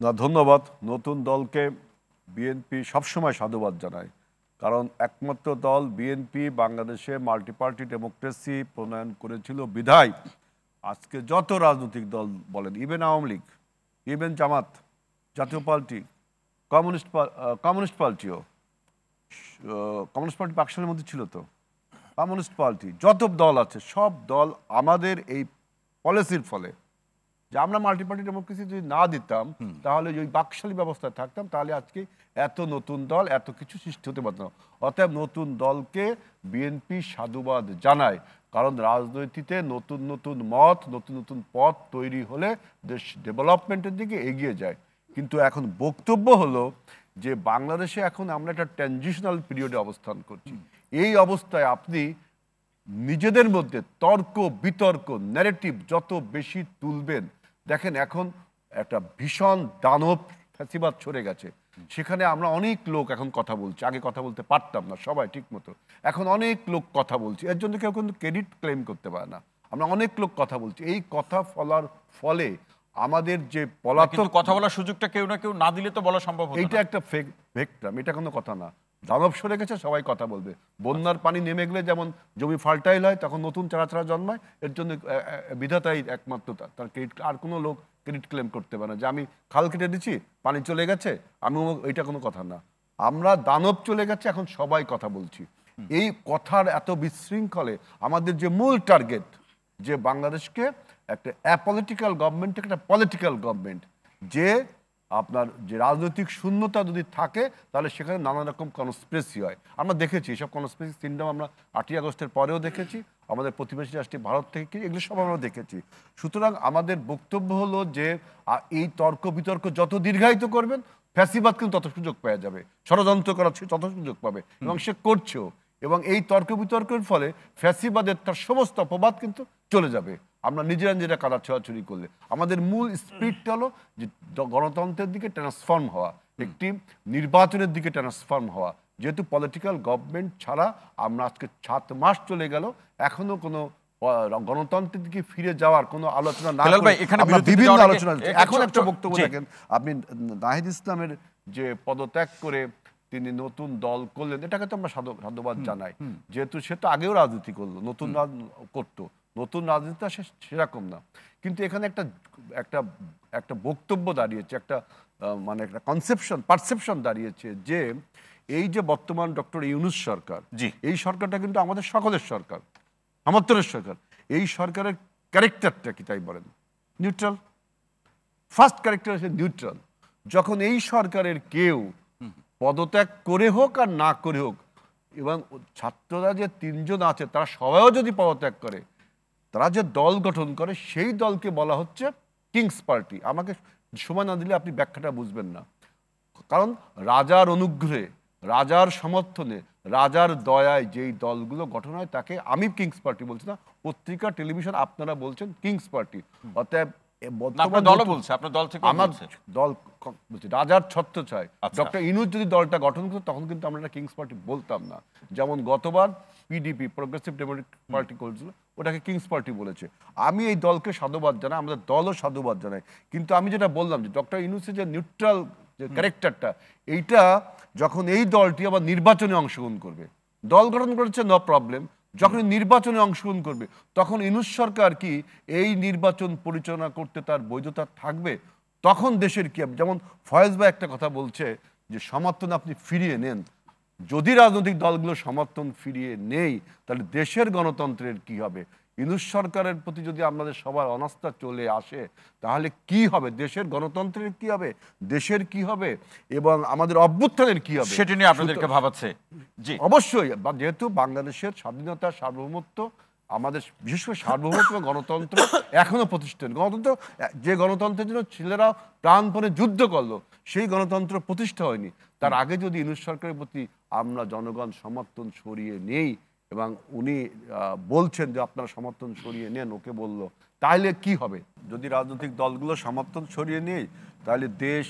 না, ধন্যবাদ। নতুন দলকে বিএনপি সবসময় সাধুবাদ জানায়, কারণ একমাত্র দল বিএনপি বাংলাদেশে মাল্টিপার্টি ডেমোক্রেসি প্রণয়ন করেছিল বিধায় আজকে যত রাজনৈতিক দল বলেন, ইভেন আওয়ামী লীগ, ইভেন জামাত, জাতীয় পার্টি, কমিউনিস্ট পার্টিও, কমিউনিস্ট পার্টি পাকিস্তানের মধ্যে ছিল তো, কমিউনিস্ট পার্টি, যত দল আছে সব দল আমাদের এই পলিসির ফলে, যে আমরা মাল্টিপার্টি ডেমোক্রেসি যদি না দিতাম তাহলে ওই বাকশালী ব্যবস্থায় থাকতাম, তাহলে আজকে এত নতুন দল এত কিছু সৃষ্টি হতে পারত না। অতএব নতুন দলকে বিএনপি সাধুবাদ জানায়, কারণ রাজনীতিতে নতুন নতুন মত, নতুন নতুন পথ তৈরি হলে দেশ ডেভেলপমেন্টের দিকে এগিয়ে যায়। কিন্তু এখন বক্তব্য হলো যে বাংলাদেশে এখন আমরা একটা ট্রানজিশনাল পিরিয়ডে অবস্থান করছি। এই অবস্থায় আপনি নিজেদের মধ্যে তর্ক বিতর্ক ন্যারেটিভ যত বেশি তুলবেন, দেখেন এখন একটা ভীষণ দানব ফ্যাসিবাদ ছড়ে গেছে, সেখানে আমরা অনেক লোক এখন কথা বলছি, আগে কথা বলতে পারতাম না সবাই ঠিক মতো, এখন অনেক লোক কথা বলছি, এর জন্য কেউ কিন্তু ক্রেডিট ক্লেম করতে পারে না। আমরা অনেক লোক কথা বলছি, এই কথা বলার ফলে আমাদের যে পলাতক কথা বলার সুযোগটা কেউ না কেউ না দিলে তো বলা সম্ভব হতো না। এইটা একটা ফেক ভেক্টম, এটা কোনো কথা না। দানব সরে গেছে, সবাই কথা বলবে। বন্যার পানি নেমে গেলে যেমন জমি ফার্টাইল হয়, তখন নতুন চারা চারা জন্মায়, এর জন্য বিধাতাই একমাত্র তার ক্রেডিট, আর কোনো লোক ক্রেডিট ক্লেম করতে পারে না যে আমি খাল কেটে দিচ্ছি পানি চলে গেছে আমি, এটা কোনো কথা না। আমরা দানব চলে গেছে, এখন সবাই কথা বলছি। এই কথার এত বিশৃঙ্খলে আমাদের যে মূল টার্গেট, যে বাংলাদেশকে একটা অ্যাপলিটিক্যাল গভর্নমেন্ট থেকে একটা পলিটিক্যাল গভর্নমেন্ট, যে আপনার যে রাজনৈতিক শূন্যতা যদি থাকে তাহলে সেখানে নানা রকম কনস্পিরেসি হয়। আমরা দেখেছি এসব কনস্পিরেসি সিন্ড্রোম আমরা 8ই আগস্টের পরেও দেখেছি, আমাদের প্রতিবেশী রাষ্ট্রে ভারত থেকে এগুলো সব আমরা দেখেছি। সুতরাং আমাদের বক্তব্য হলো যে এই তর্ক বিতর্ক যত দীর্ঘায়িত করবেন, ফ্যাসিবাদ কিন্তু তত সুযোগ পাওয়া যাবে, ষড়যন্ত্র করার তত সুযোগ পাবে, এবং সে করছেও। এবং এই তর্ক বিতর্কের ফলে ফ্যাসিবাদের তার সমস্ত অপবাদ কিন্তু চলে যাবে। আমরা নিজেরা নিজেরা কাদা ছোঁয়াছুরি করলে আমাদের মূল স্পিরিটটা হলো যে গণতন্ত্রের দিকে ট্রান্সফর্ম হওয়া, একটি নির্বাচনের দিকে ট্রান্সফর্ম হওয়া। যেহেতু পলিটিক্যাল গভর্নমেন্ট ছাড়া আমরা আজকে 7 মাস চলে গেল, এখনো কোনো গণতন্ত্রের দিকে ফিরে যাওয়ার কোনো আলোচনা না করে আমরা বিভিন্ন আলোচনা। এখন একটা বক্তব্য দেখেন আপনি, নাহিদ ইসলামের যে পদত্যাগ করে তিনি নতুন দল করলেন, এটাকে তো আমরা সাধুবাদ জানাই, যেহেতু সে তো আগেও রাজনীতি করলো, নতুন করতো, নতুন রাজনীতিটা সেরকম না। কিন্তু এখানে একটা একটা একটা বক্তব্য দাঁড়িয়েছে, একটা মানে একটা পারসেপশন দাঁড়িয়েছে যে এই যে বর্তমান ডক্টর ইউনূস সরকার, এই সরকারটা কিন্তু আমাদের সকলের সরকার, আমাদের সরকার। এই সরকারের ক্যারেক্টারটা কি তাই বলেন? নিউট্রাল। ফার্স্ট ক্যারেক্টার হচ্ছে নিউট্রাল। যখন এই সরকারের কেউ পদত্যাগ করে হোক আর না করে হোক, এবং ছাত্ররা যে 3 জন আছে তারা সবাইও যদি পদত্যাগ করে, তারা যে দল গঠন করে সেই দলকে বলা হচ্ছে কিংস পার্টি। আমাকে সময় না দিলে আপনি ব্যাখ্যাটা বুঝবেন না। কারণ রাজার অনুগ্রহে, রাজার সমর্থনে, রাজার দয়ায় যেই দলগুলো গঠন হয় তাকে আমি কিংস পার্টি বলছি না, পত্রিকা টেলিভিশন আপনারা বলছেন কিংস পার্টি। অতএব রাজার ছত্রছায়ায় ডক্টর ইউনূস যদি দলটা গঠন করতো তখন কিন্তু আমরা এটা কিংস পার্টি বলতাম না। যেমন গতবার পিডিপি, প্রোগ্রেসিভ ডেমোক্রেটিক পার্টি করেছিল, ওটাকে কিংস পার্টি বলেছে। আমি এই দলকে সাধুবাদ জানাই, আমাদের দলও সাধুবাদ জানাই। কিন্তু আমি যেটা বললাম যে ডক্টর ইউনূসের যে নিউট্রাল যে ক্যারেক্টারটা, এইটা যখন এই দলটি আবার নির্বাচনে অংশগ্রহণ করবে, দল গঠন করেছে নো প্রবলেম, যখন নির্বাচনে অংশগ্রহণ করবে তখন ইউনূস সরকার কি এই নির্বাচন পরিচালনা করতে তার বৈধতা থাকবে? তখন দেশের কি হবে? যেমন ফয়েজ ভাই একটা কথা বলছে যে সমর্থন আপনি ফিরিয়ে নেন। যদি রাজনৈতিক দলগুলো সমর্থন ফিরিয়ে নেই তাহলে দেশের গণতন্ত্রের কি হবে? ইউনূস সরকারের প্রতি যদি আমাদের সবার অনাস্থা চলে আসে তাহলে কি হবে? দেশের গণতন্ত্রের কি হবে, দেশের কি হবে, এবং আমাদের অভ্যুত্থানের কি হবে, সেটা নিয়ে আপনাদেরকে ভাবাচ্ছে। জি অবশ্যই। যেহেতু বাংলাদেশের স্বাধীনতা, সার্বভৌমত্ব, আমাদের বিশেষ করে সার্বভৌমত্ব এবং গণতন্ত্র এখনো প্রতিষ্ঠিত। গণতন্ত্র, যে গণতন্ত্রের জন্য ছেলেরা প্রাণপণে যুদ্ধ করলো, সেই গণতন্ত্র প্রতিষ্ঠা হয়নি। তার আগে যদি ইউনূস সরকারের প্রতি আমরা জনগণ সমর্থন সরিয়ে নেই, এবং উনি বলছেন যে আপনারা সমর্থন সরিয়ে নেন, ওকে বলল, তাহলে কি হবে? যদি রাজনৈতিক দলগুলো সমর্থন সরিয়ে নেই তাহলে দেশ,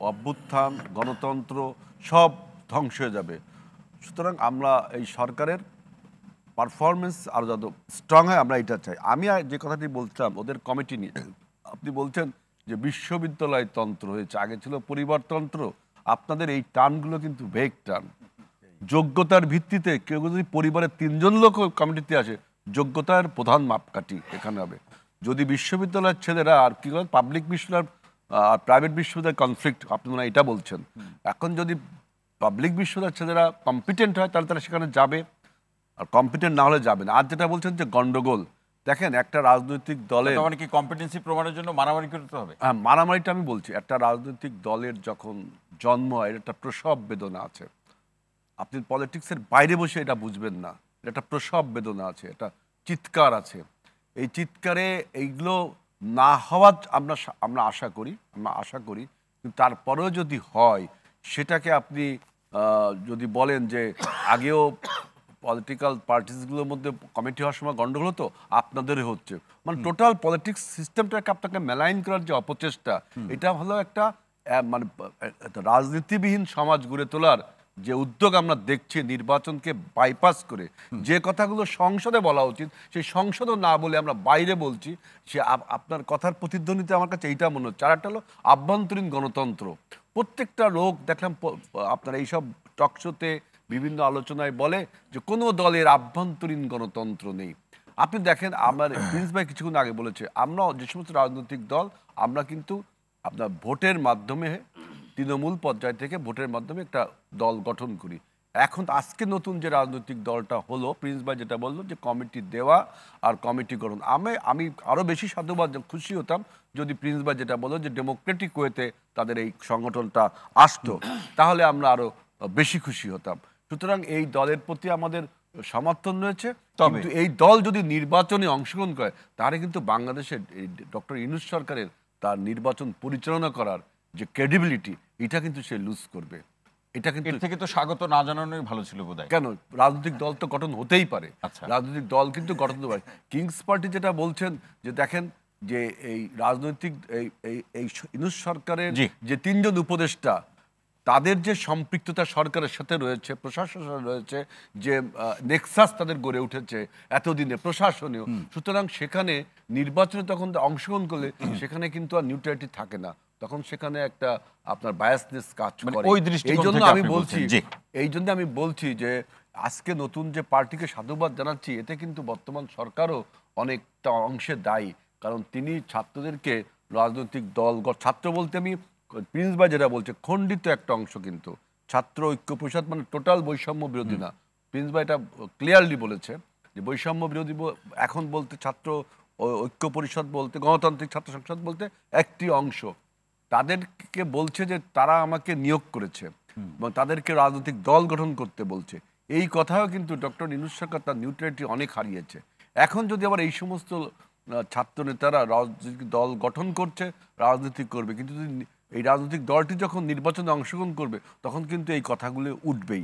অভ্যুত্থান, গণতন্ত্র সব ধ্বংস হয়ে যাবে। সুতরাং আমরা এই সরকারের পারফরমেন্স আরও যত স্ট্রং হয় আমরা এটা চাই। আমি যে কথাটি বলছিলাম ওদের কমিটি নিয়ে, আপনি বলছেন যে বিশ্ববিদ্যালয় তন্ত্র হয়েছে, আগে ছিল পরিবারতন্ত্র। আপনাদের এই টার্মগুলো কিন্তু ভেগ টার্ম। যোগ্যতার ভিত্তিতে কেউ যদি পরিবারের 3জন লোক কমিটিতে আসে, যোগ্যতার প্রধান মাপকাঠি এখানে হবে। যদি বিশ্ববিদ্যালয়ের ছেলেরা আর কি বলেন পাবলিক বিশ্ববিদ্যালয় আর প্রাইভেট বিশ্ববিদ্যালয় কনফ্লিক্ট, আপনি মনে হয় এটা বলছেন। এখন যদি পাবলিক বিশ্ববিদ্যালয়ের ছেলেরা কম্পিটেন্ট হয় তাহলে তারা সেখানে যাবে, আর কম্পিটেন্ট না হলে যাবে না। আর যেটা বলছেন যে গন্ডগোল, দেখেন একটা রাজনৈতিক দলের তার মানে কি কম্পিটেন্সি প্রমাণের জন্য মারামারি করতে হবে? হ্যাঁ, মারামারিটা আমি বলছি, একটা রাজনৈতিক দলের যখন জন্ম হয় এর একটা প্রসব বেদনা আছে। আপনি পলিটিক্সের বাইরে বসে এটা বুঝবেন না, এটা একটা প্রসব বেদনা আছে, এটা চিৎকার আছে। এই চিৎকারে এইগুলো না হওয়া আমরা আশা করি, কিন্তু তারপরেও যদি হয় সেটাকে আপনি যদি বলেন যে আগেও পলিটিক্যাল পার্টিসগুলোর মধ্যে কমিটি হওয়ার সময় গন্ডগোল হতো, আপনাদেরই হচ্ছে। মানে টোটাল পলিটিক্স সিস্টেমটাকে আপনাকে মেলাইন করার যে অপচেষ্টা, এটা হলো একটা মানে একটা রাজনীতিবিহীন সমাজ গড়ে তোলার যে উদ্যোগ আমরা দেখছি, নির্বাচনকে বাইপাস করে যে কথাগুলো সংসদে বলা উচিত সেই সংসদও না বলে আমরা বাইরে বলছি। সে আপনার কথার প্রতিধ্বনিতে আমার কাছে এইটা মনে হচ্ছে। আর একটা হলো আভ্যন্তরীণ গণতন্ত্র। প্রত্যেকটা লোক দেখলাম আপনার এইসব টকশোতে বিভিন্ন আলোচনায় বলে যে কোনো দলের আভ্যন্তরীণ গণতন্ত্র নেই। আপনি দেখেন আমার প্রিন্স ভাই কিছুক্ষণ আগে বলেছে, আমরা যে সমস্ত রাজনৈতিক দল আমরা কিন্তু আপনার ভোটের মাধ্যমে তৃণমূল পর্যায় থেকে ভোটের মাধ্যমে একটা দল গঠন করি। এখন আজকে নতুন যে রাজনৈতিক দলটা হলো, প্রিন্স ভাই যেটা বললো যে কমিটি দেওয়া আর কমিটি গঠন, আমি আরও বেশি সাধুবাদ খুশি হতাম যদি প্রিন্স ভাই যেটা বললো যে ডেমোক্রেটিক ওয়েতে তাদের এই সংগঠনটা আসতো, তাহলে আমরা আরও বেশি খুশি হতাম। সুতরাং এই দলের প্রতি আমাদের সমর্থন রয়েছে। কিন্তু এই দল যদি নির্বাচনে অংশগ্রহণ করে তাহলে কিন্তু বাংলাদেশের ডক্টর ইউনূস সরকারের তার নির্বাচন পরিচালনা করার যে ক্রেডিবিলিটি, এটা কিন্তু সে লুজ করবে। এটা কিন্তু এর থেকে তো স্বাগত না জানানোই ভালো ছিল বোধহয়। কেন, রাজনৈতিক দল তো গঠন হতেই পারে। আচ্ছা। রাজনৈতিক দল কিন্তু গঠন হতে পারে। কিংস পার্টি যেটা বলছেন যে দেখেন যে এই রাজনৈতিক এই ইউনূস সরকারের যে 3জন উপদেষ্টা, তাদের যে সম্পৃক্ততা সরকারের সাথে রয়েছে, প্রশাসনের সাথে রয়েছে, যে নেক্সাস তাদের গড়ে উঠেছে এতদিনে প্রশাসনীয়, সুতরাং সেখানে নির্বাচনে তখন অংশগ্রহণ করলে সেখানে কিন্তু আর নিউট্রালিটি থাকে না, তখন সেখানে একটা আপনার বায়াসনেস কাজ করে। এই জন্য আমি বলছি যে আজকে নতুন যে পার্টিকে সাধুবাদ জানাচ্ছি, এতে কিন্তু বর্তমান সরকারও অনেকটা অংশে দায়ী। কারণ তিনি ছাত্রদেরকে রাজনৈতিক দল, ছাত্র বলতে আমি প্রিন্স ভাই যেটা বলছে খণ্ডিত একটা অংশ, কিন্তু ছাত্র ঐক্য পরিষদ মানে টোটাল বৈষম্য বিরোধী না। প্রিন্স ভাই এটা ক্লিয়ারলি বলেছে যে বৈষম্য বিরোধী এখন বলতে ছাত্র ঐক্য পরিষদ বলতে গণতান্ত্রিক ছাত্র সংসদ বলতে একটি অংশ। তাদেরকে বলছে যে তারা আমাকে নিয়োগ করেছে এবং তাদেরকে রাজনৈতিক দল গঠন করতে বলছে। এই কথাও কিন্তু ডক্টর ইউনূস সরকার তার নিউট্রালিটি অনেক হারিয়েছে। এখন যদি আবার এই সমস্ত ছাত্র নেতারা রাজনৈতিক দল গঠন করছে, রাজনীতি করবে, কিন্তু যদি এই রাজনৈতিক দলটি যখন নির্বাচনে অংশগ্রহণ করবে তখন কিন্তু এই কথাগুলো উঠবেই।